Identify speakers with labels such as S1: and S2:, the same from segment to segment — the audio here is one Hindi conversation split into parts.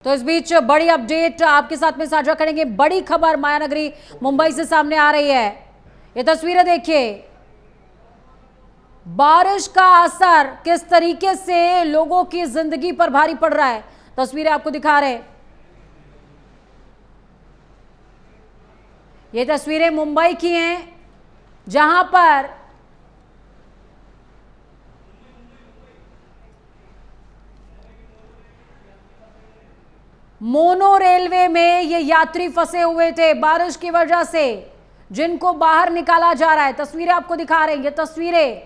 S1: तो इस बीच बड़ी अपडेट आपके साथ में साझा करेंगे। बड़ी खबर मायानगरी मुंबई से सामने आ रही है। ये तस्वीरें देखिए, बारिश का असर किस तरीके से लोगों की जिंदगी पर भारी पड़ रहा है, तस्वीरें आपको दिखा रहे हैं। ये तस्वीरें मुंबई की हैं, जहां पर मोनो रेलवे में ये यात्री फंसे हुए थे बारिश की वजह से, जिनको बाहर निकाला जा रहा है। तस्वीरें आपको दिखा रहे हैं। ये तस्वीरें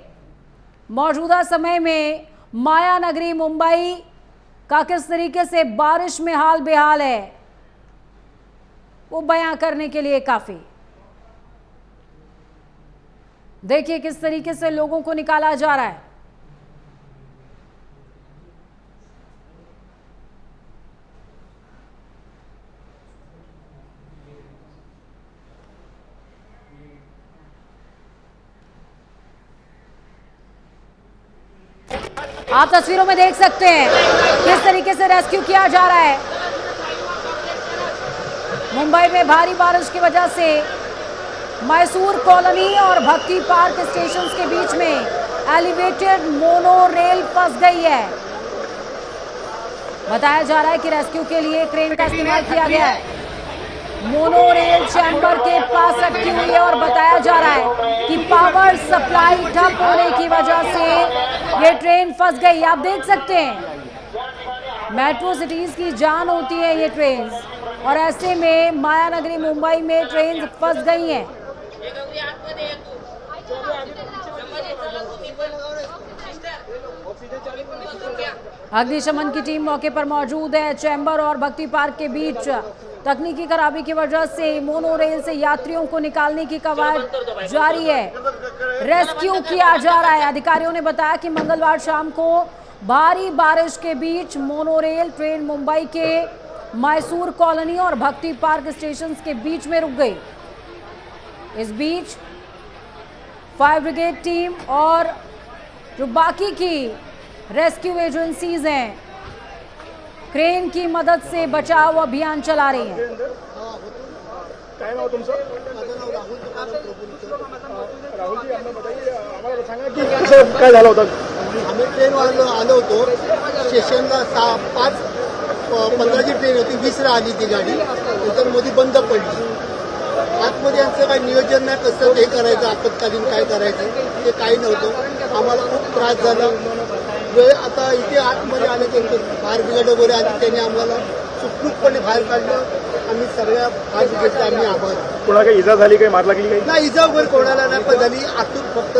S1: मौजूदा समय में मायानगरी मुंबई का किस तरीके से बारिश में हाल बेहाल है, वो बयां करने के लिए काफी। देखिए किस तरीके से लोगों को निकाला जा रहा है। आप तस्वीरों में देख सकते हैं किस तरीके से रेस्क्यू किया जा रहा है। मुंबई में भारी बारिश की वजह से मैसूर कॉलोनी और भक्ति पार्क स्टेशन के बीच में एलिवेटेड मोनो रेल फंस गई है। बताया जा रहा है कि रेस्क्यू के लिए क्रेन का इस्तेमाल किया गया है। मोनो रेल चैम्बर के पास अटकी हुई है और बताया जा रहा है कि पावर सप्लाई ठप होने की वजह से ये ट्रेन फंस गई। आप देख सकते हैं मेट्रो सिटीज की जान होती है ये ट्रेन, और ऐसे में मायानगरी मुंबई में ट्रेन फंस गई हैं। अग्निशमन की टीम मौके पर मौजूद है। चैम्बर और भक्ति पार्क के बीच तकनीकी खराबी की वजह से मोनो रेल से यात्रियों को निकालने की कवायद जारी है। रेस्क्यू किया जा रहा है। अधिकारियों ने बताया कि मंगलवार शाम को भारी बारिश के बीच मोनो रेल ट्रेन मुंबई के मैसूर कॉलोनी और भक्ति पार्क स्टेशन के बीच में रुक गई। इस बीच फायर ब्रिगेड टीम और जो बाकी की रेस्क्यू एजेंसीज हैं, क्रेन की मदद से बचाव अभियान चला रही हैं।
S2: काय नाव तुमचं? राहुल जी, आम्हाला बताइए, आम्हाला सांगा की कसं काय झालं होतं?
S3: आम्ही ट्रेनवाला आलो होतो स्टेशनला 5:15ची ट्रेन होती, 20ला आली ती गाडी, नंतर मध्ये बंद पडली। आतमध्ये यांचं काही नियोजन नाही, कसं हे करायचं, आपत्कालीन काय करायचं ते काही नव्हतं। आम्हाला खूप त्रास झाला। वेळ आता इथे आतमध्ये आल्यानंतर फायर ब्रिगेड वगैरे आली, त्यांनी आम्हाला सुखरूपपणे बाहेर काढलं। आम्ही सगळ्या फायर ब्रिगेडचे आम्ही आभार।
S2: कोणाला काही इजा झाली, काही मार लागली काही?
S3: नाही, इजा वगैरे कोणाला नाही पण झाली, आतून फक्त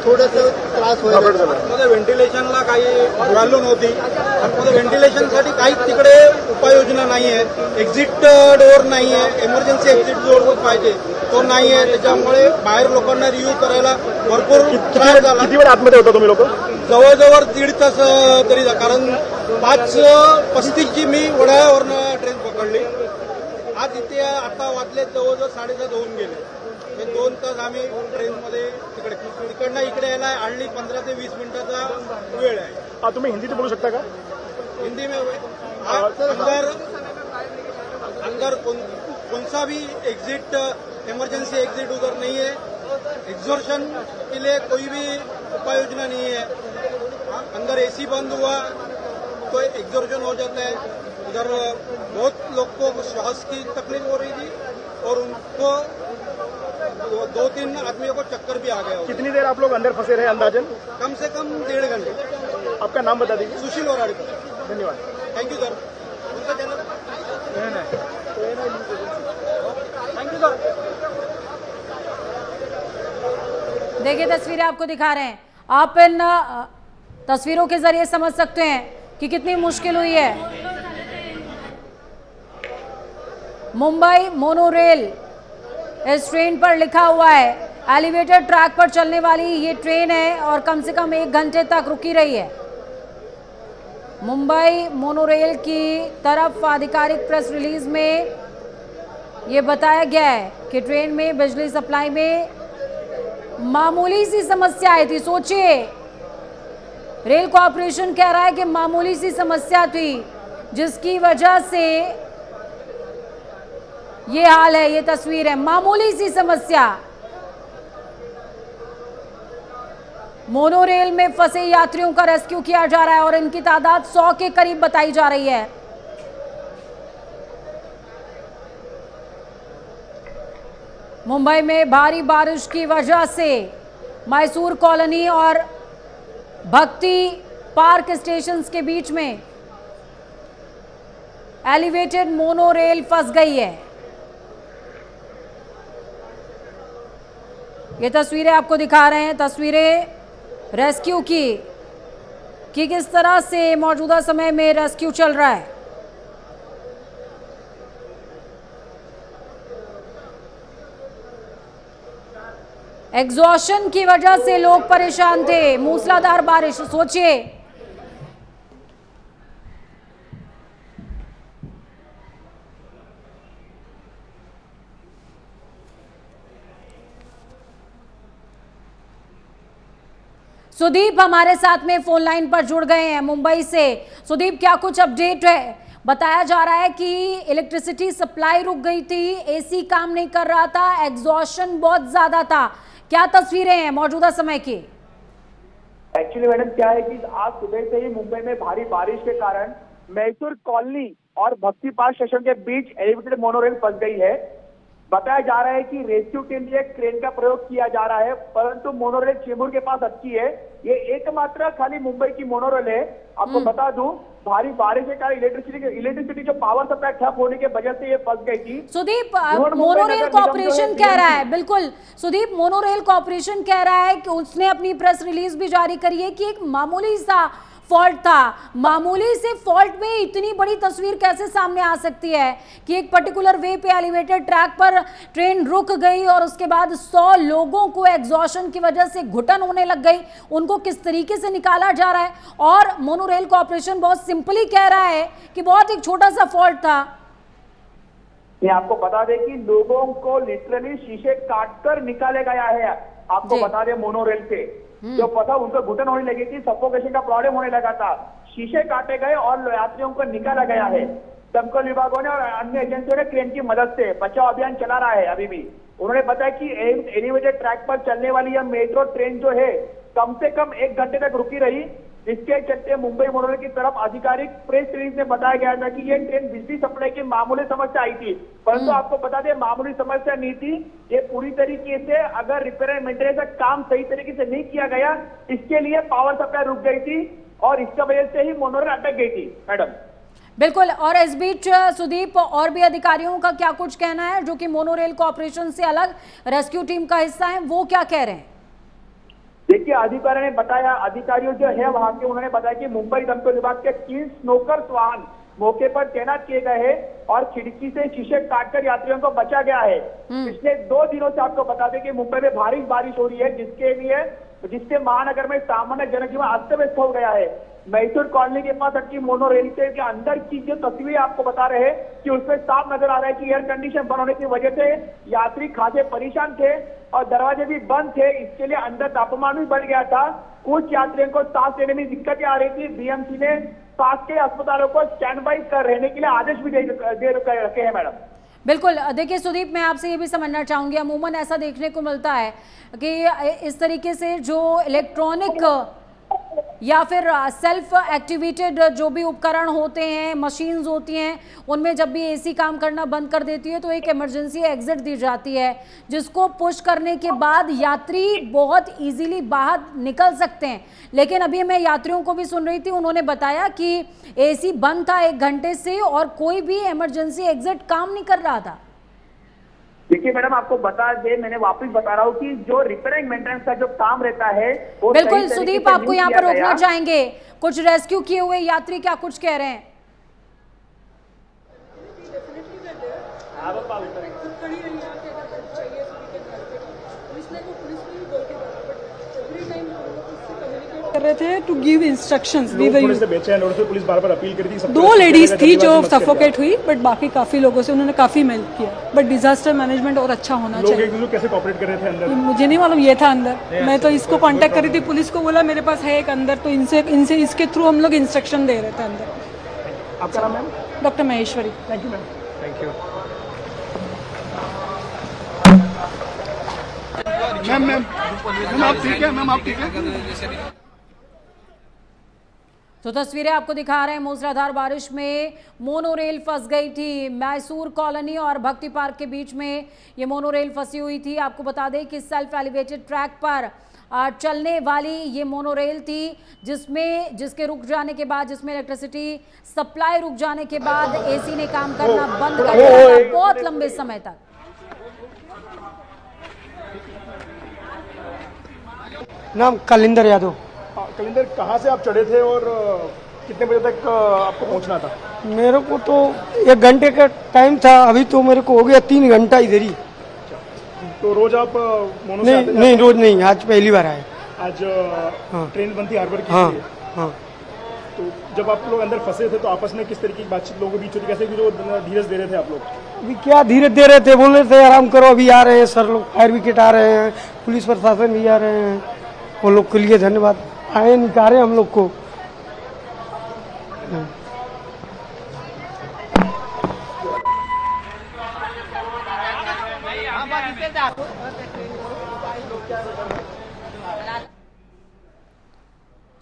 S3: थोडंसं त्रास व्हायला।
S4: मध्ये व्हेंटिलेशनला काही प्रॉब्लेम नव्हती, मध्ये व्हेंटिलेशनसाठी काहीच तिकडे उपाययोजना नाही आहे। एक्झिट डोअर नाही आहे, इमर्जन्सी एक्झिट डोअर पाहिजे तो नाही आहे, त्याच्यामुळे बाहेर लोकांना रिव्ह्यू करायला भरपूर त्रास झाला।
S2: किती वेळ आतमध्ये होता तुम्ही लोक?
S4: जवळजवळ 1.5 तास तरी, कारण 5:35ची मी वडाळ्यावरनं ट्रेन पकडली। आज इथे आता वाजले जवळजवळ 7:30 होऊन गेले। हे 2 तास आम्ही ट्रेनमध्ये तिकडनं इकडे यायला हल्ली 15 ते 20 मिनिटाचा वेळ आहे।
S2: तुम्ही हिंदीत बोलू शकता का?
S4: हिंदी में अंदर कौन सा भी एग्जिट इमरजेंसी एग्जिट उधर नहीं है। एग्जॉर्शन के लिए कोई भी उपाय योजना नहीं है। अंदर एसी बंद हुआ तो एग्जॉर्शन हो जाता है। उधर बहुत लोग को श्वास की तकलीफ हो रही थी और उनको 2-3 आदमियों को चक्कर भी आ गया।
S2: कितनी देर आप लोग अंदर फंसे रहे अंदाजन?
S4: कम से कम 1.5 घंटे।
S2: आपका नाम बता दीजिए।
S4: सुशील ओराड़ी।
S2: धन्यवाद।
S4: Thank you sir. उनका चैनल थैंक यू सर।
S1: देखिए तस्वीरें आपको दिखा रहे हैं। आप इन तस्वीरों के जरिए समझ सकते हैं कि कितनी मुश्किल हुई है। मुंबई मोनो रेल इस ट्रेन पर लिखा हुआ है, एलिवेटेड ट्रैक पर चलने वाली ये ट्रेन है और कम से कम 1 घंटे तक रुकी रही है। मुंबई मोनो रेल की तरफ आधिकारिक प्रेस रिलीज में ये बताया गया है कि ट्रेन में बिजली सप्लाई में मामूली सी समस्या आई थी। सोचिए, रेल कॉर्पोरेशन कह रहा है कि मामूली सी समस्या थी, जिसकी वजह से ये हाल है। ये तस्वीर है, मामूली सी समस्या। मोनोरेल में फंसे यात्रियों का रेस्क्यू किया जा रहा है और इनकी तादाद 100 के करीब बताई जा रही है। मुंबई में भारी बारिश की वजह से मैसूर कॉलोनी और भक्ति पार्क स्टेशंस के बीच में एलिवेटेड मोनोरेल फंस गई है। ये तस्वीरें आपको दिखा रहे हैं, तस्वीरें रेस्क्यू की कि किस तरह से मौजूदा समय में रेस्क्यू चल रहा है। एग्जॉशन की वजह से लोग परेशान थे। मूसलाधार बारिश, सोचिए सुदीप हमारे साथ में फोन लाइन पर जुड़ गए हैं मुंबई से। सुदीप, क्या कुछ अपडेट है? बताया जा रहा है कि इलेक्ट्रिसिटी सप्लाई रुक गई थी, एसी काम नहीं कर रहा था, एग्जॉशन बहुत ज्यादा था। क्या तस्वीरें हैं मौजूदा समय की?
S2: एक्चुअली मैडम क्या है कि आज सुबह से ही मुंबई में भारी बारिश के कारण मैसूर कॉलोनी और भक्ति पार्क स्टेशन के बीच एलिवेटेड मोनोरेल फंस गई है। बताया जा रहा है कि रेस्क्यू के लिए क्रेन का प्रयोग किया जा रहा है, परंतु मोनोरेल चेंबूर के पास अटकी है। ये एकमात्र खाली मुंबई की मोनोरेल है। आपको बता दूं, भारी बारिश के कारण इलेक्ट्रिसिटी जो पावर सप्लाई ठप होने की वजह से ये फंस गई थी।
S1: सुदीप, मोनोरेल कॉर्पोरेशन कह रहा है, बिल्कुल सुदीप, मोनोरेल कॉर्पोरेशन कह रहा है कि उसने अपनी प्रेस रिलीज भी जारी करी है कि एक मामूली सा फॉल्ट था। मामूली से फॉल्ट में इतनी बड़ी तस्वीर कैसे सामने आ सकती है कि एक पर्टिकुलर वे पे एलिवेटेड ट्रैक पर ट्रेन रुक गई और उसके बाद 100 लोगों को एग्जॉशन की वजह से घुटन होने लग गई। उनको किस तरीके से निकाला जा रहा है, और मोनोरेल कॉर्पोरेशन बहुत सिंपली कह रहा है कि बहुत एक छोटा सा फॉल्ट था।
S2: ये आपको बता दें कि लोगों को लिटरली शीशे काटकर निकाला गया है। आपको बता दें, मोनोरेल से जो पता उनको घुटन होने लगी थी, सफोकेशन का प्रॉब्लम होने लगा था, शीशे काटे गए और यात्रियों को निकाला गया है। दमकल विभागों ने और अन्य एजेंसियों ने क्रेन की मदद से बचाव अभियान चला रहा है। अभी भी उन्होंने बताया कि एलिवेटेड ट्रैक पर चलने वाली यह मेट्रो ट्रेन जो है कम से कम 1 घंटे तक रुकी रही, जिसके चलते मुंबई मोनोरेल की तरफ आधिकारिक प्रेस रिलीज में बताया गया था कि ये ट्रेन बिजली सप्लाई की मामूली समस्या आई थी, परंतु आपको बता दें मामूली समस्या नहीं थी। ये पूरी तरीके से अगर रिपेयर एंड मेंटेनेंस का काम सही तरीके से नहीं किया गया, इसके लिए पावर सप्लाई रुक गई थी और इसका वजह से ही मोनोरेल अटक गई थी। मैडम
S1: बिल्कुल, और इस बीच सुदीप, और भी अधिकारियों का क्या कुछ कहना है जो कि मोनोरेल कॉर्पोरेशन से अलग रेस्क्यू टीम का हिस्सा है, वो क्या कह रहे हैं?
S2: देखिए, अधिकारियों ने बताया, अधिकारियों जो है वहां के, उन्होंने बताया कि मुंबई दमकल विभाग के 3 स्नोकर्स वाहन मौके पर तैनात किए गए हैं और खिड़की से शीशे काटकर यात्रियों को बचा गया है। पिछले 2 दिनों से आपको बता दें कि मुंबई में भारी बारिश हो रही है, जिससे महानगर में सामान्य जनजीवन अस्त व्यस्त हो गया है। मैसूर कॉलोनी के पास अटकी मोनोरेल के अंदर की जो तस्वीर आपको बता रहे हैं कि उसमें साफ नजर आ रहा है कि एयर कंडीशन बंद होने की वजह से यात्री खासे परेशान थे और दरवाजे भी बंद थे। इसके लिए अंदर तापमान भी बढ़ गया था। कुछ यात्रियों को सांस लेने में दिक्कतें आ रही थी। बीएमसी ने पास के अस्पतालों को स्टैंड बाई कर रहने के लिए आदेश भी दे रखे हैं। मैडम
S1: बिल्कुल, देखिए सुदीप, मैं आपसे ये भी समझना चाहूंगी, अमूमन ऐसा देखने को मिलता है कि इस तरीके से जो इलेक्ट्रॉनिक या फिर सेल्फ एक्टिवेटेड जो भी उपकरण होते हैं, मशीन्स होती हैं, उनमें जब भी एसी काम करना बंद कर देती है तो एक इमरजेंसी एग्जिट दी जाती है, जिसको पुश करने के बाद यात्री बहुत इजीली बाहर निकल सकते हैं। लेकिन अभी मैं यात्रियों को भी सुन रही थी, उन्होंने बताया कि एसी बंद था 1 घंटे से और कोई भी इमरजेंसी एग्जिट काम नहीं कर रहा था।
S2: देखिए मैडम, आपको बता दे, मैंने वापस बता रहा हूँ कि जो रिपेयरिंग मेंटेनेंस का जो काम रहता है वो
S1: बिल्कुल सुदीप, आपको यहाँ पर रोकना चाहेंगे। कुछ रेस्क्यू किए हुए यात्री क्या कुछ कह रहे हैं?
S5: कर रहे थे टू गिव इंस्ट्रक्शंस।
S2: पुलिस बार-बार अपील करती है।
S5: 2 लेडीज थी जो सफोकेट हुई, बट बाकी काफी लोगों से उन्होंने काफी हेल्प किया। बट डिजास्टर मैनेजमेंट और अच्छा होना चाहिए।
S2: लोग कैसे कोऑपरेट कर रहे थे अंदर?
S5: मुझे नहीं मालूम, ये था अंदर। मैं तो इसको कांटेक्ट करी थी, पुलिस को बोला मेरे पास है एक अंदर, तो इनसे इसके थ्रू हम लोग इंस्ट्रक्शन दे रहे थे अंदर।
S2: आपका नाम ma'am?
S5: Doctor Maheshwari.
S2: Thank you ma'am. Thank you ma'am. Ma'am आप ठीक है? मैम आप ठीक है?
S1: तो तस्वीरें आपको दिखा रहे हैं, मूसलाधार बारिश में मोनोरेल फंस गई थी। मैसूर कॉलोनी और भक्ति पार्क के बीच में ये मोनोरेल फंसी हुई थी। आपको बता दें कि सेल्फ एलिवेटेड ट्रैक पर चलने वाली ये मोनोरेल थी, जिसके रुक जाने के बाद, जिसमें इलेक्ट्रिसिटी सप्लाई रुक जाने के बाद एसी ने काम करना बंद कर दिया था बहुत लंबे समय तक।
S6: नाम कलिंदर यादव।
S2: कलिंदर, कहाँ से आप चढ़े थे और कितने बजे तक आपको पहुंचना था?
S6: मेरे को तो 1 घंटे का टाइम था, अभी तो मेरे को हो गया 3 घंटा इधर ही।
S2: तो रोज आप मोनो से
S6: नहीं
S2: आते
S6: नहीं, रोज नहीं, आज पहली बार आए।
S2: आज
S6: हाँ।
S2: ट्रेन बनती हार्बर की
S6: हाँ
S2: लिए।
S6: हाँ।
S2: तो जब आप लोग अंदर फंसे थे तो आपस में किस तरीके की बातचीत लोगों के बीच होती, कैसे जो धीरज दे रहे थे आप लोग?
S6: अभी क्या धीरे दे रहे थे, बोल रहे थे आराम करो, अभी आ रहे हैं सर लोग, फायर ब्रिगेड आ रहे हैं, पुलिस प्रशासन भी आ रहे हैं, वो लोग के लिए धन्यवाद। आए निकाले हम लोग को।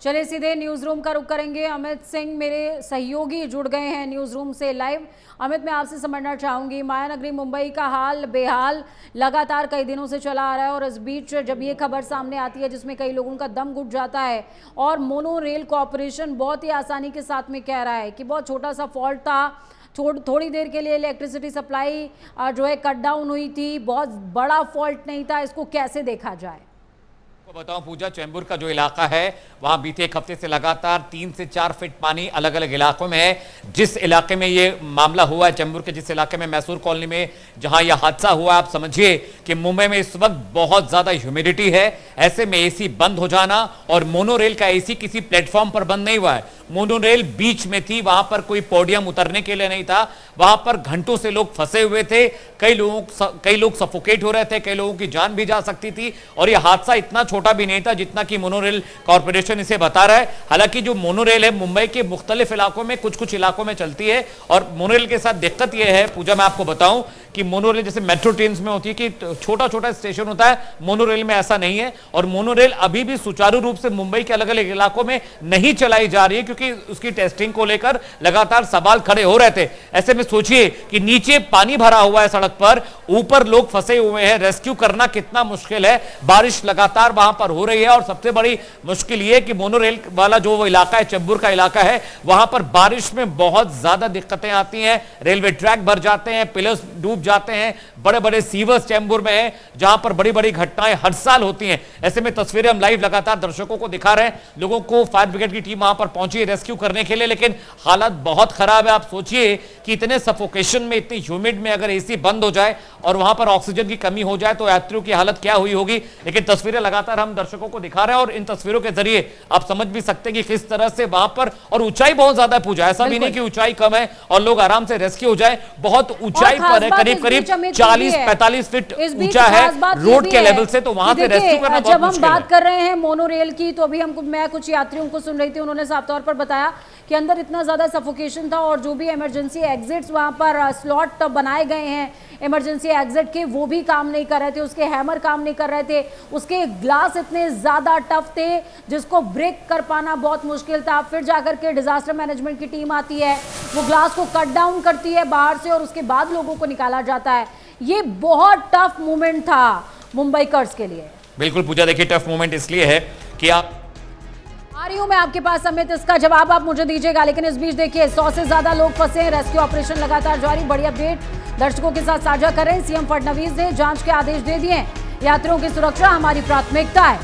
S1: चलिए सीधे न्यूज रूम का रुख करेंगे। अमित सिंह मेरे सहयोगी जुड़ गए हैं न्यूज रूम से लाइव। अमित, मैं आपसे समझना चाहूंगी, मायानगरी मुंबई का हाल बेहाल लगातार कई दिनों से चला आ रहा है और इस बीच जब ये खबर सामने आती है जिसमें कई लोगों का दम घुट जाता है और मोनो रेल कॉरपोरेशन बहुत ही आसानी के साथ में कह रहा है कि बहुत छोटा सा फॉल्ट था, थोड़ी देर के लिए इलेक्ट्रिसिटी सप्लाई जो है कट डाउन हुई थी, बहुत बड़ा फॉल्ट नहीं था, इसको कैसे देखा जाए?
S7: बताऊं पूजा, चैम्बूर का जो इलाका है वहां बीते 1 हफ्ते से लगातार 3 से 4 फीट पानी अलग अलग इलाकों में है। जिस इलाके में ये मामला हुआ है, चैम्बूर के जिस इलाके में मैसूर कॉलोनी में जहां यह हादसा हुआ, आप समझिए कि मुंबई में इस वक्त बहुत ज्यादा ह्यूमिडिटी है। ऐसे में एसी बंद हो जाना, और मोनोरेल का एसी किसी प्लेटफॉर्म पर बंद नहीं हुआ है, मोनोरेल बीच में थी, वहां पर कोई पोडियम उतरने के लिए नहीं था, वहां पर घंटों से लोग फंसे हुए थे, कई लोग सफोकेट हो रहे थे, कई लोगों की जान भी जा सकती थी। और यह हादसा इतना छोटा भी नहीं था जितना कि मोनोरेल कॉर्पोरेशन इसे बता रहा है। हालांकि जो मोनोरेल है मुंबई के मुख्तलिफ इलाकों में कुछ इलाकों में चलती है, और मोनोरेल के साथ दिक्कत यह है पूजा, मैं आपको बताऊं कि मोनोरेल जैसे मेट्रो ट्रेन में होती है कि छोटा छोटा स्टेशन होता है, मोनोरेल में ऐसा नहीं है। और मोनोरेल अभी भी सुचारू रूप से मुंबई के अलग अलग इलाकों में नहीं चलाई जा रही है क्योंकि उसकी टेस्टिंग को लेकर लगातार सवाल खड़े हो रहे थे। ऐसे में सोचिए कि नीचे पानी भरा हुआ है सड़क पर, ऊपर लोग फंसे हुए हैं, रेस्क्यू करना कितना मुश्किल है। बारिश लगातार वहां पर हो रही है, और सबसे बड़ी मुश्किल यह कि मोनोरेल वाला जो वो इलाका है, चैम्बूर का इलाका है, वहां पर बारिश में बहुत ज्यादा दिक्कतें आती हैं। रेलवे ट्रैक भर जाते हैं, पिलर्स डूब जाते हैं, बड़े बड़े सीवर्स चैम्बूर में है जहां पर बड़ी बड़ी घटनाएं हर साल होती हैं। ऐसे में तस्वीरें हम लाइव लगातार दर्शकों को दिखा रहे हैं। लोगों को फायर ब्रिगेड की टीम वहां पर पहुंची है रेस्क्यू करने के लिए, लेकिन हालत बहुत खराब है। आप सोचिए कि इतने सफोकेशन में, इतनी ह्यूमिड में अगर एसी बंद हो जाए और वहां पर ऑक्सीजन की कमी हो जाए तो यात्रियों की हालत क्या हुई होगी। लेकिन तस्वीरें लगातार हम दर्शकों को दिखा रहे हैं, और इन तस्वीरों के जरिए आप समझ भी सकते हैं कि किस तरह से वहां पर, और ऊंचाई बहुत ज्यादा है पूजा, ऐसा भी नहीं कि ऊंचाई कम है और लोग आराम से रेस्क्यू हो जाए, बहुत ऊंचाई पर है, करीब 40-45 फीट ऊंचा है रोड के लेवल से, तो वहां से रेस्क्यू करना बहुत
S1: जब हम
S7: मुश्किल है।
S1: बात कर रहे हैं मोनोरेल की, तो अभी मैं कुछ यात्रियों को सुन रही थी, उन्होंने साफ तौर पर बताया कि अंदर इतना ज्यादा सफोकेशन था और जो भी इमरजेंसी एग्जिट्स वहां पर स्लॉट बनाए गए हैं इमरजेंसी एग्जिट के, वो भी काम नहीं कर रहे थे, उसके हैमर काम नहीं कर रहे थे, उसके ग्लास इतने ज्यादा टफ थे जिसको ब्रेक कर पाना बहुत मुश्किल था। फिर जाकर के डिजास्टर मैनेजमेंट की टीम आती है, वो ग्लास को कट डाउन करती है बाहर से, और उसके बाद लोगों को निकाला जाता है। ये बहुत टफ मोमेंट था मुंबईकर्स के लिए।
S7: बिल्कुल पूजा, देखिए टफ मोमेंट इसलिए है कि आप
S1: आ रही हूं मैं आपके पास अमित, इसका जवाब आप मुझे दीजिएगा, लेकिन इस बीच देखिए 100 से ज्यादा लोग फंसे हैं, रेस्क्यू ऑपरेशन लगातार जारी। बड़ी अपडेट दर्शकों के साथ साझा करें। सीएम फडणवीस ने जांच के आदेश दे दिए, यात्रियों की सुरक्षा हमारी प्राथमिकता है।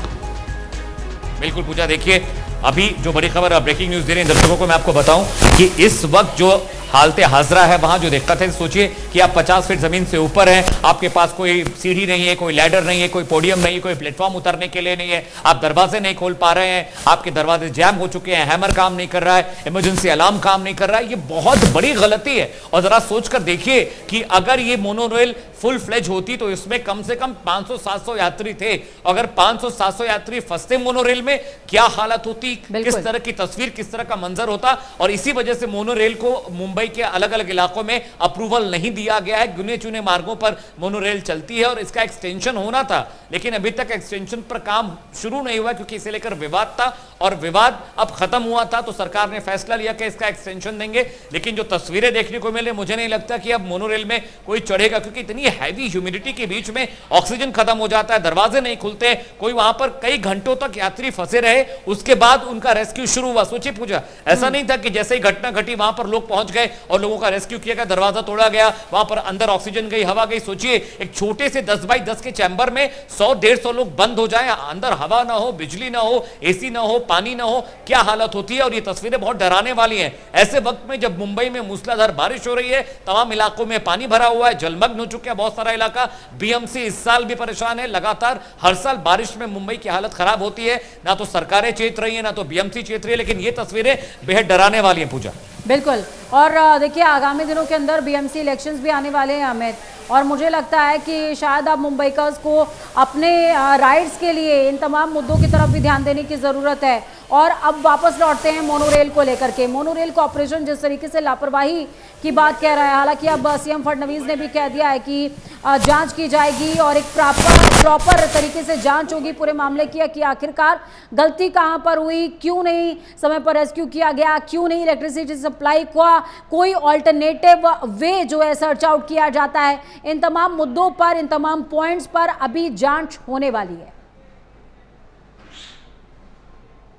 S7: बिल्कुल पूजा, देखिए अभी जो बड़ी खबर ब्रेकिंग न्यूज दे रहे हैं दर्शकों को, मैं आपको बताऊं कि इस वक्त जो हालत हाजरा है, वहां जो दिक्कत है, सोचिए कि आप 50 फीट जमीन से ऊपर हैं, आपके पास कोई सीढ़ी नहीं है, कोई लैडर नहीं है, कोई पोडियम नहीं है, कोई प्लेटफॉर्म उतरने के लिए नहीं है, आप दरवाजे नहीं खोल पा रहे हैं, आपके दरवाजे जैम हो चुके हैं, हैमर काम नहीं कर रहा है, इमरजेंसी अलार्म काम नहीं कर रहा है। ये बहुत बड़ी गलती है। और जरा सोचकर देखिए कि अगर ये मोनोरेल फुल फ्लेज होती तो इसमें कम से कम 500-700 यात्री थे। अगर 500-700 यात्री फंसते मोनोरेल में, क्या हालत होती, किस तरह की तस्वीर, किस तरह का मंजर होता। और इसी वजह से मोनोरेल को मुंबई के अलग अलग इलाकों में अप्रूवल नहीं दिया गया है। गिने चुने मार्गों पर मोनोरेल चलती है और इसका एक्सटेंशन होना था, लेकिन अभी तक एक्सटेंशन पर काम शुरू नहीं हुआ क्योंकि इसे लेकर विवाद था और विवाद अब खत्म हुआ था तो सरकार ने फैसला लिया कि इसका एक्सटेंशन देंगे। लेकिन जो तस्वीरें देखने को मिले, मुझे नहीं लगता कि अब मोनोरेल में कोई चढ़ेगा, क्योंकि इतनी हैवी ह्यूमिडिटी के बीच में ऑक्सीजन खत्म हो जाता है, दरवाजे नहीं खुलते, कोई वहां पर कई घंटों तक यात्री फंसे रहे, उसके बाद उनका रेस्क्यू शुरू हुआ। सोचिए पूजा, ऐसा नहीं था कि जैसे ही घटना घटी वहां पर लोग पहुंच गए और लोगों का रेस्क्यू किया गया, दरवाजा तोड़ा गया, वहां पर अंदर ऑक्सीजन गई, हवा गई। सोचिए एक छोटे से 10 बाई 10 के चैम्बर में 100-150 लोग बंद हो जाए, अंदर हवा ना हो, बिजली ना हो, एसी ना हो, पानी ना हो, क्या हालत होती है। और ये तस्वीरें बहुत डराने वाली हैं। ऐसे वक्त में जब मुंबई में मूसलाधार बारिश हो रही है, तमाम इलाकों में पानी भरा हुआ है, जलमग्न हो चुके हैं बहुत सारा इलाका। बीएमसी इस साल भी परेशान है। लगातार हर साल बारिश में मुंबई की हालत खराब होती है, ना तो सरकारें चेत रही है, ना तो बीएमसी चेत रही है, लेकिन ये तस्वीरें बेहद डराने वाली हैं पूजा।
S1: बिल्कुल। और देखिए आगामी दिनों के अंदर बीएमसी इलेक्शंस भी आने वाले हैं अमित, और मुझे लगता है कि शायद अब मुंबईकर्स को अपने राइट्स के लिए इन तमाम मुद्दों की तरफ भी ध्यान देने की ज़रूरत है। और अब वापस लौटते हैं मोनोरेल को लेकर के। मोनोरेल कॉर्पोरेशन जिस तरीके से लापरवाही की बात कह रहा है, हालांकि अब सीएम फडणवीस ने भी कह दिया है कि जांच की जाएगी और एक प्रॉपर तरीके से जांच होगी पूरे मामले की कि आखिरकार गलती कहां पर हुई, क्यों नहीं समय पर रेस्क्यू किया गया, क्यों नहीं इलेक्ट्रिसिटी सप्लाई का कोई ऑल्टरनेटिव वे जो है सर्च आउट किया जाता है। इन तमाम मुद्दों पर, इन तमाम पॉइंट्स पर अभी जांच होने वाली है।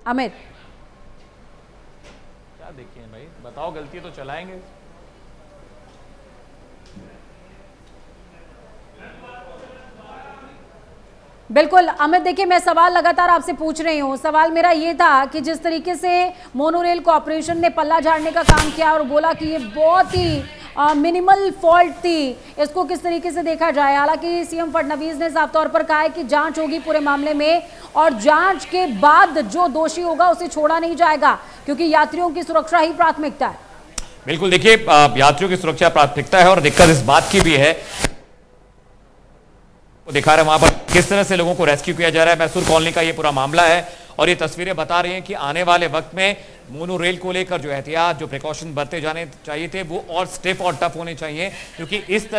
S1: अमित
S7: क्या देखिए भाई, बताओ, गलती तो चलाएंगे।
S1: बिल्कुल अमित, देखिए मैं सवाल लगातार आपसे पूछ रही हूँ। सवाल मेरा ये था कि जिस तरीके से मोनोरेल कॉर्पोरेशन ने पल्ला झाड़ने का काम किया और बोला कि ये बहुत ही मिनिमल फॉल्ट थी, इसको किस तरीके से देखा जाए। हालांकि सीएम फडणवीस ने साफ तौर पर कहा है कि जांच होगी पूरे मामले में और जांच के बाद जो दोषी होगा उसे छोड़ा नहीं जाएगा, क्योंकि यात्रियों की सुरक्षा ही प्राथमिकता है।
S7: बिल्कुल, देखिए यात्रियों की सुरक्षा प्राथमिकता है और दिक्कत इस बात की भी है, दिखा रहे हैं वहां पर किस तरह से लोगों को रेस्क्यू किया जा रहा है। मैसूर कॉलोनी का ये पूरा मामला है और ये तस्वीरें बता रही हैं कि आने वाले वक्त में मोनोरेल को लेकर जो एहतियात, जो प्रिकॉशन बरते जाने चाहिए थे, वो और स्टिफ और टफ होने चाहिए, क्योंकि इस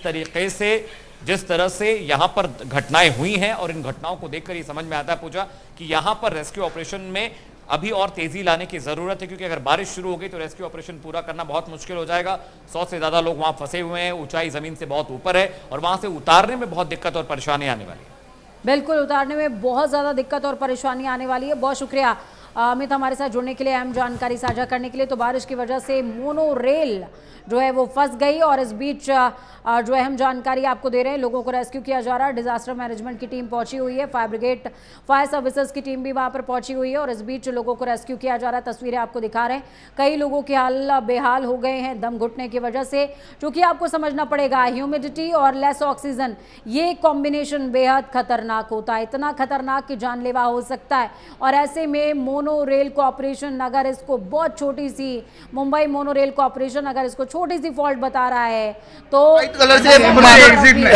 S7: तरीके से जिस तरह से यहाँ पर घटनाएं हुई हैं और इन घटनाओं को देखकर ये समझ में आता है पूजा कि यहाँ पर रेस्क्यू ऑपरेशन में अभी और तेजी लाने की जरूरत है, क्योंकि अगर बारिश शुरू हो गई तो रेस्क्यू ऑपरेशन पूरा करना बहुत मुश्किल हो जाएगा। 100 से ज्यादा लोग वहां फंसे हुए हैं, ऊंचाई जमीन से बहुत ऊपर है और वहां से उतारने में बहुत दिक्कत और परेशानी आने वाली है।
S1: बिल्कुल, उतारने में बहुत ज़्यादा दिक्कत और परेशानी आने वाली है। बहुत शुक्रिया अमित हमारे साथ जुड़ने के लिए, अहम जानकारी साझा करने के लिए। तो बारिश की वजह से मोनोरेल जो है वो फंस गई और इस बीच जो अहम जानकारी आपको दे रहे हैं, लोगों को रेस्क्यू किया जा रहा है। डिजास्टर मैनेजमेंट की टीम पहुंची हुई है, फायर ब्रिगेड, फायर सर्विसेज की टीम भी वहां पर पहुंची हुई है और इस बीच लोगों को रेस्क्यू किया जा रहा है। तस्वीरें आपको दिखा रहे हैं, कई लोगों के हाल बेहाल हो गए हैं दम घुटने की वजह से, क्योंकि आपको समझना पड़ेगा ह्यूमिडिटी और लेस ऑक्सीजन, ये कॉम्बिनेशन बेहद खतरनाक होता है, इतना खतरनाक कि जानलेवा हो सकता है। और ऐसे में मोनोरेल कॉर्पोरेशन अगर इसको बहुत छोटी सी, मुंबई मोनोरेल कॉर्पोरेशन अगर इसको छोटी सी फॉल्ट बता रहा है तो
S8: व्हाइट कलर से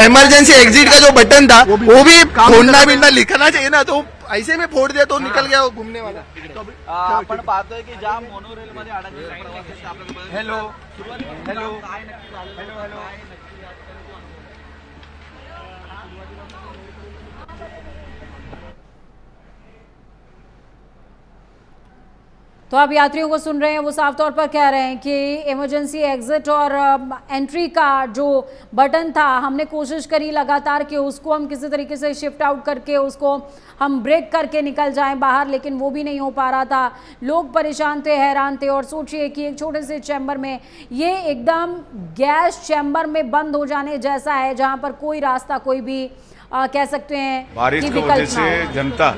S8: इमरजेंसी एग्जिट का जो बटन था वो भी फोड़ना बिना लिखना चाहिए ना, तो ऐसे में फोड़ दिया तो निकल गया वो घूमने वाला।
S9: आपण पाहतोय की ज्या मोनोरेल मध्ये अडकले। हॅलो हॅलो हॅलो
S1: तो आप यात्रियों को सुन रहे हैं, वो साफ तौर पर कह रहे हैं कि इमरजेंसी एग्जिट और एंट्री का जो बटन था, हमने कोशिश करी लगातार कि उसको हम किसी तरीके से शिफ्ट आउट करके उसको हम ब्रेक करके निकल जाएं बाहर, लेकिन वो भी नहीं हो पा रहा था। लोग परेशान थे, हैरान थे। और सोचिए कि एक छोटे से चैम्बर में, ये एकदम गैस चैम्बर में बंद हो जाने जैसा है, जहाँ पर कोई रास्ता, कोई भी कह सकते हैं
S10: बारिश की वजह से जनता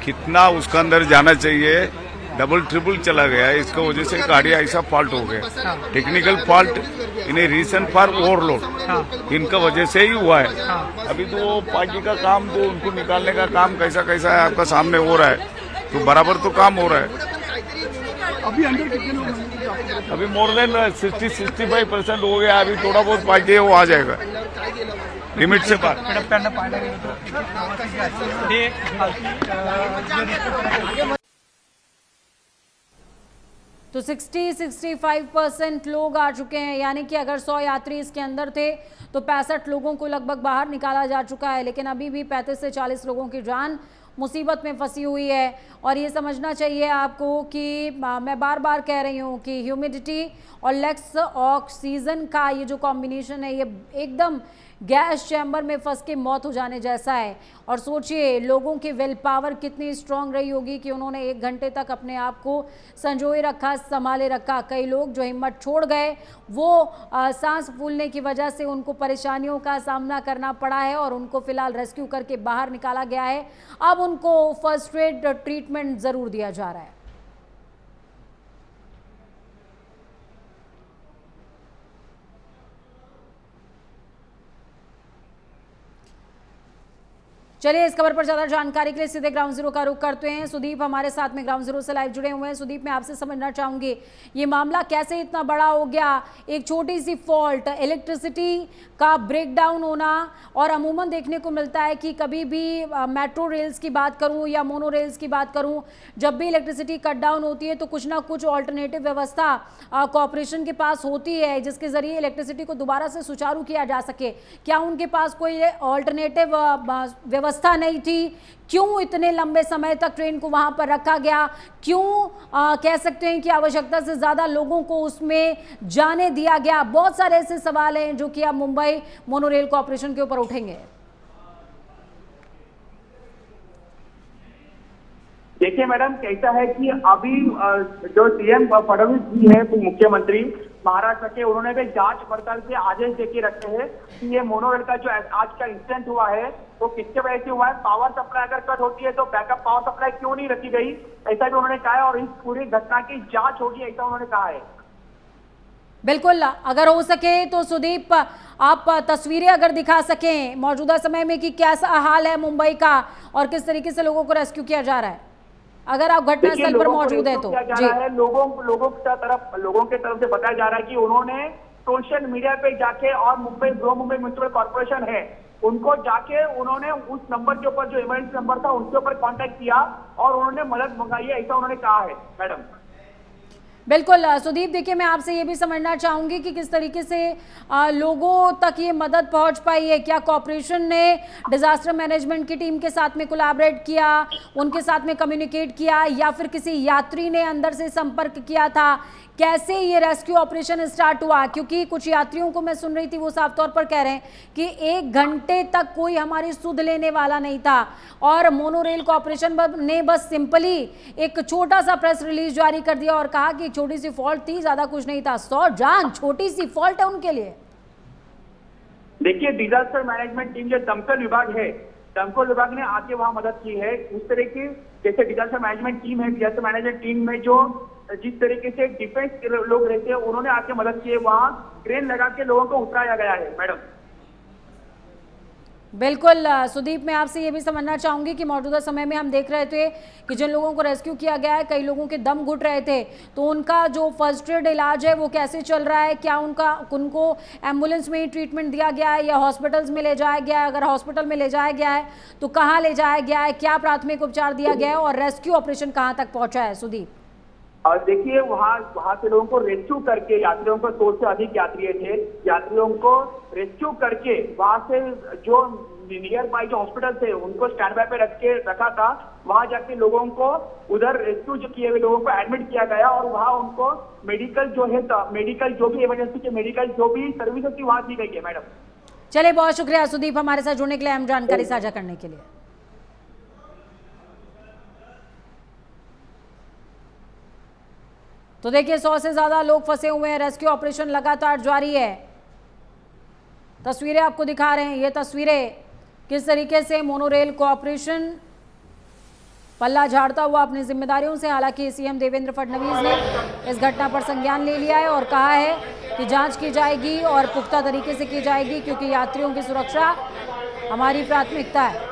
S10: कितना उसके अंदर जाना चाहिए डबल ट्रिपल चला गया, इसका वजह से गाड़ी ऐसा फॉल्ट हो गया। टेक्निकल फॉल्ट इन्हें रीजन फॉर ओवरलोड इनका वजह से ही हुआ है। अभी तो बाकी का काम तो उनको निकालने का काम कैसा कैसा है आपका सामने हो रहा है, तो बराबर तो काम हो रहा है।
S3: अभी अंदर कितने लोग हैं?
S10: अभी मोर देन 60-65% हो गया। अभी थोड़ा बहुत बाकी है, वो आ जाएगा लिमिट से बाहर।
S1: तो 60-65% लोग आ चुके हैं, यानी कि अगर 100 यात्री इसके अंदर थे तो 65 लोगों को लगभग बाहर निकाला जा चुका है। लेकिन अभी भी 35 से 40 लोगों की जान मुसीबत में फंसी हुई है। और ये समझना चाहिए आपको कि मैं बार बार कह रही हूँ कि ह्यूमिडिटी और लेक्स ऑक्सीजन का ये जो कॉम्बिनेशन है, ये एकदम गैस चैम्बर में फंस के मौत हो जाने जैसा है। और सोचिए लोगों की विल पावर कितनी स्ट्रांग रही होगी कि उन्होंने 1 घंटे तक अपने आप को संजोए रखा, संभाले रखा। कई लोग जो हिम्मत छोड़ गए वो सांस फूलने की वजह से उनको परेशानियों का सामना करना पड़ा है और उनको फिलहाल रेस्क्यू करके बाहर निकाला गया है। अब उनको फर्स्ट एड ट्रीटमेंट ज़रूर दिया जा रहा है। चलिए इस खबर पर ज्यादा जानकारी के लिए सीधे ग्राउंड जीरो का रुख करते हैं। सुदीप हमारे साथ में ग्राउंड जीरो से लाइव जुड़े हुए हैं। सुदीप, मैं आपसे समझना चाहूंगी ये मामला कैसे इतना बड़ा हो गया। एक छोटी सी फॉल्ट, इलेक्ट्रिसिटी का ब्रेकडाउन होना, और अमूमन देखने को मिलता है कि कभी भी मेट्रो रेल्स की बात करूं या मोनो रेल्स की बात करूं, जब भी इलेक्ट्रिसिटी कट डाउन होती है तो कुछ ना कुछ ऑल्टरनेटिव व्यवस्था कॉर्पोरेशन के पास होती है जिसके जरिए इलेक्ट्रिसिटी को दोबारा से सुचारू किया जा सके। क्या उनके पास कोई ऑल्टरनेटिव व्यवस्था नहीं थी? क्यों इतने लंबे समय तक ट्रेन को वहां पर रखा गया? क्यों कह सकते हैं कि आवश्यकता से ज्यादा लोगों को उसमें जाने दिया गया? बहुत सारे ऐसे सवाल हैं जो कि अब मुंबई मोनोरेल कॉर्पोरेशन के ऊपर उठेंगे।
S2: देखिए मैडम, कैसा है कि अभी जो सीएम फडणवीस जी है, मुख्यमंत्री महाराष्ट्र के, उन्होंने भी जांच पड़ताल के आदेश देके रखे हैं कि ये मोनोरेल का जो आज का इंसिडेंट हुआ है वो किसके वजह से हुआ है। पावर सप्लाई अगर कट होती है तो बैकअप पावर सप्लाई क्यों नहीं रखी गई, ऐसा भी उन्होंने कहा है। और इस पूरी घटना की जांच होगी, ऐसा उन्होंने कहा है।
S1: बिल्कुल, अगर हो सके तो सुदीप आप तस्वीरें अगर दिखा सकें मौजूदा समय में कि कैसा हाल है मुंबई का और किस तरीके से लोगों को रेस्क्यू किया जा रहा है, अगर आप घटनास्थल पर मौजूद है तो।
S2: लोगों के तरफ से बताया जा रहा है कि उन्होंने सोशल मीडिया पे जाके और मुंबई म्युनिसिपल कॉर्पोरेशन है उनको जाके उन्होंने उस नंबर के ऊपर जो इमरजेंसी नंबर था उसके ऊपर कांटेक्ट किया और उन्होंने मदद मंगाई है, ऐसा उन्होंने कहा है मैडम।
S1: बिल्कुल सुदीप, देखिए मैं आपसे ये भी समझना चाहूंगी कि किस तरीके से लोगों तक ये मदद पहुंच पाई है। क्या कॉर्पोरेशन ने डिजास्टर मैनेजमेंट की टीम के साथ में कोलैबोरेट किया, उनके साथ में कम्युनिकेट किया, या फिर किसी यात्री ने अंदर से संपर्क किया था? कैसे ये रेस्क्यू ऑपरेशन स्टार्ट हुआ? क्योंकि कुछ यात्रियों को मैं सुन रही थी वो साफ तौर पर कह रहे हैं कि 1 घंटे तक कोई हमारी सुध लेने वाला नहीं था और मोनोरेल कॉर्पोरेशन ने बस सिंपली एक छोटा सा प्रेस रिलीज जारी कर दिया और कहा कि छोटी सी फॉल्ट थी, ज्यादा कुछ नहीं था। 100 जान छोटी सी फॉल्ट है उनके लिए।
S2: देखिए, डिजास्टर मैनेजमेंट टीम जो दमकल विभाग है, दमकल विभाग ने आके वहां मदद की है। उस तरह की जैसे डिजास्टर मैनेजमेंट टीम है, डिजास्टर मैनेजमेंट टीम में जो जिस तरीके से डिफेंस के लोग रहते हैं उन्होंने आके मदद की है। वहां क्रेन लगा के लोगों को उतारा गया है मैडम।
S1: बिल्कुल सुदीप, मैं आपसे ये भी समझना चाहूंगी कि मौजूदा समय में हम देख रहे थे कि जिन लोगों को रेस्क्यू किया गया है, कई लोगों के दम घुट रहे थे, तो उनका जो फर्स्ट एड इलाज है वो कैसे चल रहा है? क्या उनको एम्बुलेंस में ही ट्रीटमेंट दिया गया है या हॉस्पिटल्स में ले जाया गया है? अगर हॉस्पिटल में ले जाया गया है तो कहाँ ले जाया गया है? क्या प्राथमिक उपचार दिया गया है और रेस्क्यू ऑपरेशन कहाँ तक पहुंचा है? सुदीप,
S2: और देखिए वहां से लोगों को रेस्क्यू करके, यात्रियों को 100 से अधिक यात्री थे, यात्रियों को रेस्क्यू करके वहां से जो नियर बाई जो हॉस्पिटल थे उनको स्टैंड बाय पे रखा था, वहां जाके लोगों को उधर रेस्क्यू जो किए हुए लोगों को एडमिट किया गया और वहां उनको मेडिकल जो है, मेडिकल जो भी इमरजेंसी के मेडिकल जो भी सर्विसेज थी वहां दी गई है मैडम।
S1: चलिए, बहुत शुक्रिया सुदीप हमारे साथ जुड़ने के लिए, अहम जानकारी साझा करने के लिए। तो देखिए 100 से ज्यादा लोग फंसे हुए हैं, रेस्क्यू ऑपरेशन लगातार जारी है। तस्वीरें आपको दिखा रहे हैं, ये तस्वीरें किस तरीके से मोनोरेल कॉर्पोरेशन पल्ला झाड़ता हुआ अपनी जिम्मेदारियों से। हालांकि सीएम देवेंद्र फडणवीस ने इस घटना पर संज्ञान ले लिया है और कहा है कि जांच की जाएगी और पुख्ता तरीके से की जाएगी, क्योंकि यात्रियों की सुरक्षा हमारी प्राथमिकता है।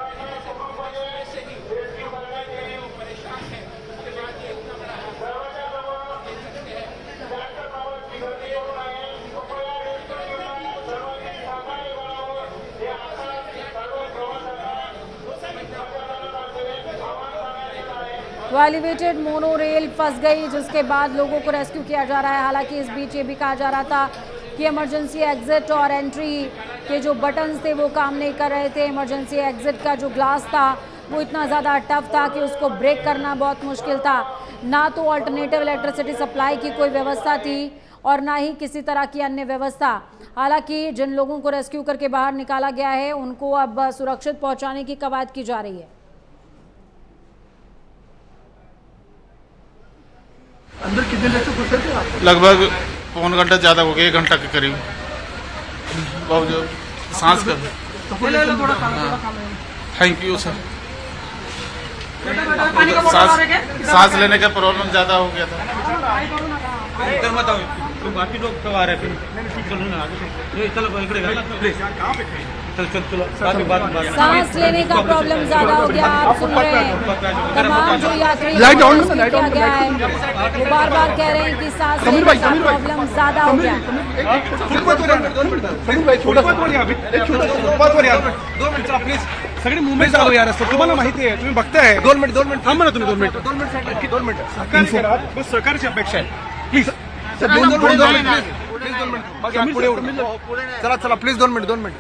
S1: तो एलिवेटेड मोनो रेल फंस गई, जिसके बाद लोगों को रेस्क्यू किया जा रहा है। हालांकि इस बीच ये भी कहा जा रहा था कि इमरजेंसी एग्जिट और एंट्री के जो बटन्स थे वो काम नहीं कर रहे थे। इमरजेंसी एग्जिट का जो ग्लास था वो इतना ज़्यादा टफ था कि उसको ब्रेक करना बहुत मुश्किल था। ना तो अल्टरनेटिव इलेक्ट्रिसिटी सप्लाई की कोई व्यवस्था थी और ना ही किसी तरह की अन्य व्यवस्था। हालांकि जिन लोगों को रेस्क्यू करके बाहर निकाला गया है उनको अब सुरक्षित पहुंचाने की कवायद की जा रही है।
S8: अंदर कितने देर से घुसे थे आप? लगभग पौन घंटा ज्यादा हो गया, 1 घंटा के करीब। बहुत जो सांस कर थैंक यू सर। सांस लेने का प्रॉब्लम ज्यादा हो गया था। इधर मत आओ, तुम बाकी लोग कब आ रहे थे? चलो ना आगे, चलो इकडे प्लीज।
S1: सांस लेने का प्रॉब्लम ज्यादा हो गया। आप सुन रहे हैं तमाम जो यात्री
S8: लाइट ऑन
S1: किया गया है वो बार बार कह रहे हैं कि सांस लेने का प्रॉब्लम ज्यादा हो गया।
S4: 2 मिनिट प्लीज, सगळे मुंबई चालू यार असतं, तुम्हाला माहिती आहे, तुम्ही बघताय। 2 मिनिट थांबा ना तुम्ही, 2 मिनिट बस सरकारची अपेक्षा आहे, प्लीज सर। 2 मिनिट प्लीज, पुढे चला प्लीज 2 मिनिट।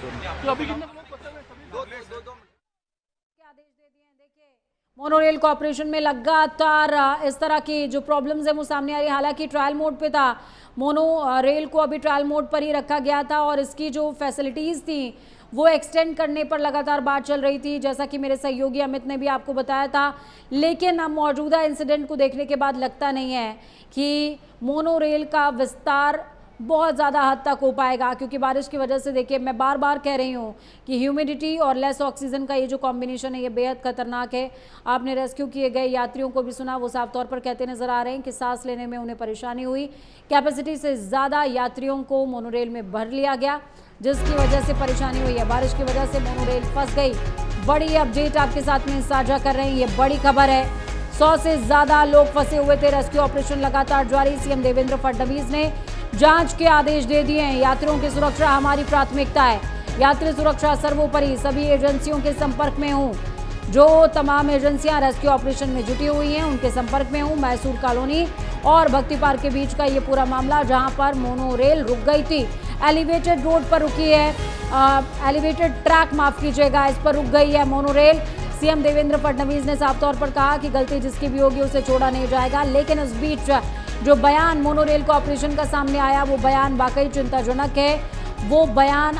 S1: मोनोरेल कॉर्पोरेशन में लगातार इस तरह की जो प्रॉब्लम्स है वो सामने आ रही है। हालांकि ट्रायल मोड पे था, मोनो रेल को अभी ट्रायल मोड पर ही रखा गया था और इसकी जो फैसिलिटीज़ थी वो एक्सटेंड करने पर लगातार बात चल रही थी, जैसा कि मेरे सहयोगी अमित ने भी आपको बताया था। लेकिन अब मौजूदा इंसिडेंट को देखने के बाद लगता नहीं है कि मोनो रेल का विस्तार बहुत ज़्यादा हद तक हो पाएगा, क्योंकि बारिश की वजह से देखिए मैं बार बार कह रही हूँ कि ह्यूमिडिटी और लेस ऑक्सीजन का ये जो कॉम्बिनेशन है ये बेहद खतरनाक है। आपने रेस्क्यू किए गए यात्रियों को भी सुना, वो साफ तौर पर कहते नज़र आ रहे हैं कि सांस लेने में उन्हें परेशानी हुई। कैपेसिटी से ज़्यादा यात्रियों को मोनोरेल में भर लिया गया, जिसकी वजह से परेशानी हुई है। बारिश की वजह से मोनोरेल फंस गई। बड़ी अपडेट आपके साथ में साझा कर रहे हैं, ये बड़ी खबर है। 100 से ज़्यादा लोग फंसे हुए थे। रेस्क्यू ऑपरेशन लगातार जारी। सीएम देवेंद्र फडणवीस ने जांच के आदेश दे दिए हैं। यात्रियों की सुरक्षा हमारी प्राथमिकता है, यात्री सुरक्षा सर्वोपरि। सभी एजेंसियों के संपर्क में हूँ, जो तमाम एजेंसियां रेस्क्यू ऑपरेशन में जुटी हुई हैं उनके संपर्क में हूँ। मैसूर कॉलोनी और भक्ति पार्क के बीच का ये पूरा मामला, जहां पर मोनो रेल रुक गई थी, एलिवेटेड रोड पर रुकी है, एलिवेटेड ट्रैक माफ कीजिएगा, इस पर रुक गई है mono rail. CM Devendra Fadnavis ने साफ तौर पर कहा कि गलती जिसकी भी होगी उसे छोड़ा नहीं जाएगा। लेकिन इस बीच जो बयान मोनोरेल कॉर्पोरेशन का सामने आया वो बयान वाकई चिंताजनक है। वो बयान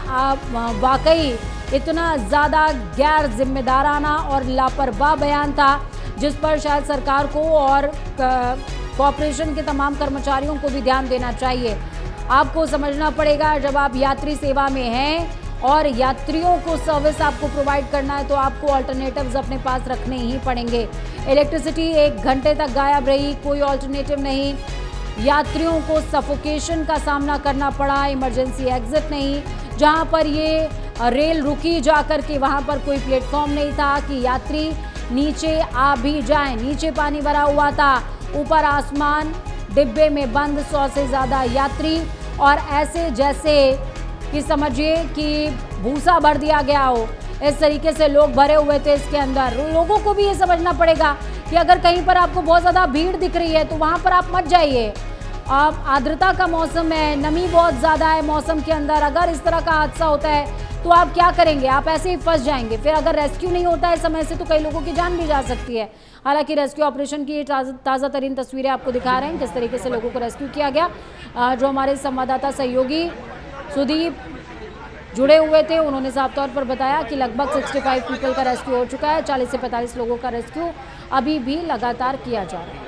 S1: वाकई इतना ज़्यादा गैर जिम्मेदाराना और लापरवाह बयान था, जिस पर शायद सरकार को और कॉर्पोरेशन के तमाम कर्मचारियों को भी ध्यान देना चाहिए। आपको समझना पड़ेगा, जब आप यात्री सेवा में हैं और यात्रियों को सर्विस आपको प्रोवाइड करना है तो आपको अल्टरनेटिव्स अपने पास रखने ही पड़ेंगे। इलेक्ट्रिसिटी 1 घंटे तक गायब रही, कोई अल्टरनेटिव नहीं। यात्रियों को सफोकेशन का सामना करना पड़ा, इमरजेंसी एग्जिट नहीं। जहां पर ये रेल रुकी जाकर के वहां पर कोई प्लेटफॉर्म नहीं था कि यात्री नीचे आ भी जाएं। नीचे पानी भरा हुआ था, ऊपर आसमान, डिब्बे में बंद 100 से ज़्यादा यात्री, और ऐसे जैसे कि समझिए कि भूसा भर दिया गया हो, इस तरीके से लोग भरे हुए थे इसके अंदर। लोगों को भी ये समझना पड़ेगा कि अगर कहीं पर आपको बहुत ज़्यादा भीड़ दिख रही है तो वहाँ पर आप मत जाइए। अब आर्द्रता का मौसम है, नमी बहुत ज़्यादा है मौसम के अंदर, अगर इस तरह का हादसा होता है तो आप क्या करेंगे? आप ऐसे ही फंस जाएंगे। फिर अगर रेस्क्यू नहीं होता है समय से तो कई लोगों की जान भी जा सकती है। हालांकि रेस्क्यू ऑपरेशन की ताज़ा तरीन तस्वीरें आपको दिखा रहे हैं किस तरीके से लोगों को रेस्क्यू किया गया। जो हमारे संवाददाता सहयोगी सुदीप जुड़े हुए थे, उन्होंने साफ तौर पर बताया कि लगभग 65 पीपल का रेस्क्यू हो चुका है। 40 से 45 लोगों का रेस्क्यू अभी भी लगातार किया जा रहा है।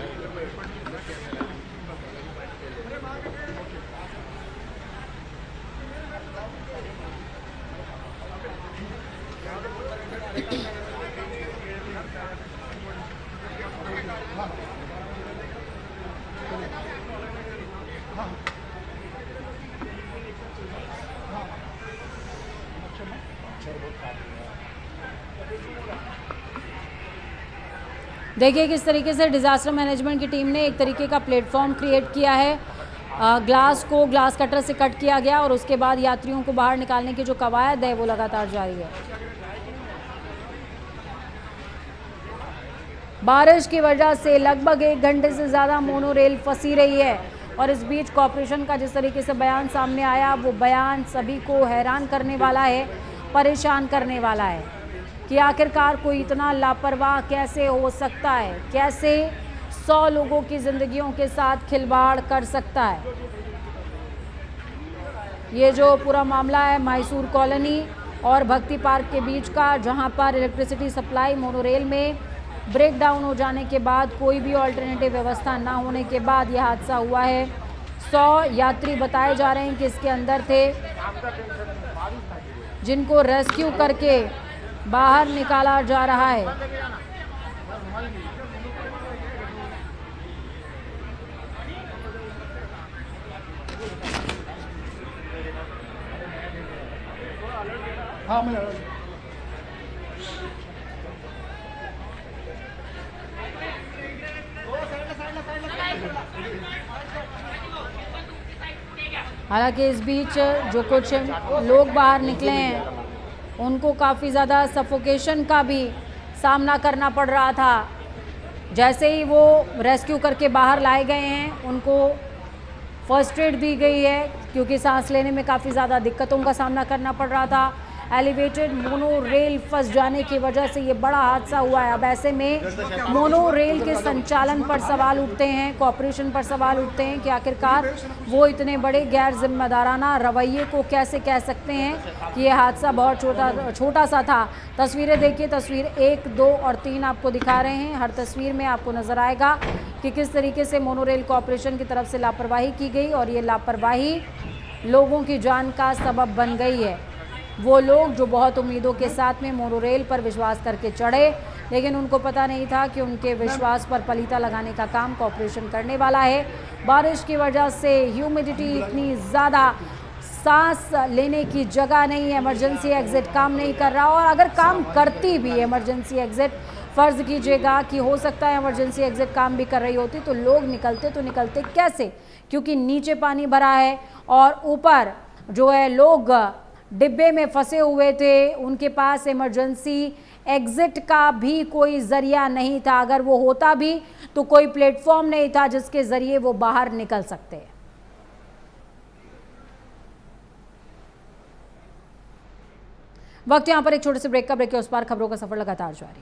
S1: देखिए किस तरीके से डिज़ास्टर मैनेजमेंट की टीम ने एक तरीके का प्लेटफॉर्म क्रिएट किया है। ग्लास को ग्लास कटर से कट किया गया और उसके बाद यात्रियों को बाहर निकालने की जो कवायद है वो लगातार जारी है। बारिश की वजह से लगभग 1 घंटे से ज़्यादा मोनोरेल फंसी रही है और इस बीच कॉरपोरेशन का जिस तरीके से बयान सामने आया वो बयान सभी को हैरान करने वाला है, परेशान करने वाला है कि आखिरकार कोई इतना लापरवाह कैसे हो सकता है, कैसे 100 लोगों की ज़िंदगियों के साथ खिलवाड़ कर सकता है। ये जो पूरा मामला है मैसूर कॉलोनी और भक्ति पार्क के बीच का, जहां पर इलेक्ट्रिसिटी सप्लाई मोनोरेल में ब्रेक डाउन हो जाने के बाद कोई भी ऑल्टरनेटिव व्यवस्था ना होने के बाद यह हादसा हुआ है। 100 यात्री बताए जा रहे हैं कि इसके अंदर थे, जिनको रेस्क्यू करके बाहर निकाला जा रहा है। हालांकि इस बीच जो कुछ लोग बाहर निकले हैं उनको काफ़ी ज़्यादा सफोकेशन का भी सामना करना पड़ रहा था। जैसे ही वो रेस्क्यू करके बाहर लाए गए हैं उनको फर्स्ट एड दी गई है, क्योंकि सांस लेने में काफ़ी ज़्यादा दिक्कतों का सामना करना पड़ रहा था। एलिवेटेड मोनो रेल फंस जाने की वजह से ये बड़ा हादसा हुआ है। अब ऐसे में मोनो रेल के संचालन पर सवाल उठते हैं, कॉरपोरेशन पर सवाल उठते हैं कि आखिरकार वो इतने बड़े गैर जिम्मेदाराना रवैये को कैसे कह सकते हैं कि ये हादसा बहुत छोटा सा था। तस्वीरें देखिए, तस्वीर 1, 2 और 3 आपको दिखा रहे हैं। हर तस्वीर में आपको नज़र आएगा कि किस तरीके से मोनोरेल कॉरपोरेशन की तरफ से लापरवाही की गई और ये लापरवाही लोगों की जान का सबब बन गई है। वो लोग जो बहुत उम्मीदों के साथ में मोनोरेल पर विश्वास करके चढ़े, लेकिन उनको पता नहीं था कि उनके विश्वास पर पलीता लगाने का काम कॉरपोरेशन करने वाला है। बारिश की वजह से ह्यूमिडिटी इतनी ज़्यादा, सांस लेने की जगह नहीं है, इमरजेंसी एग्ज़िट काम नहीं कर रहा। और अगर काम करती भी इमरजेंसी एग्ज़िट, फ़र्ज़ कीजिएगा कि हो सकता है इमरजेंसी एग्ज़िट काम भी कर रही होती, तो लोग निकलते कैसे, क्योंकि नीचे पानी भरा है और ऊपर जो है लोग डिब्बे में फंसे हुए थे, उनके पास इमरजेंसी एग्ज़िट का भी कोई ज़रिया नहीं था। अगर वो होता भी तो कोई प्लेटफॉर्म नहीं था जिसके ज़रिए वो बाहर निकल सकते। वक्त यहाँ पर एक छोटे से ब्रेक का, ब्रेक के उस पार खबरों का सफ़र लगातार जारी।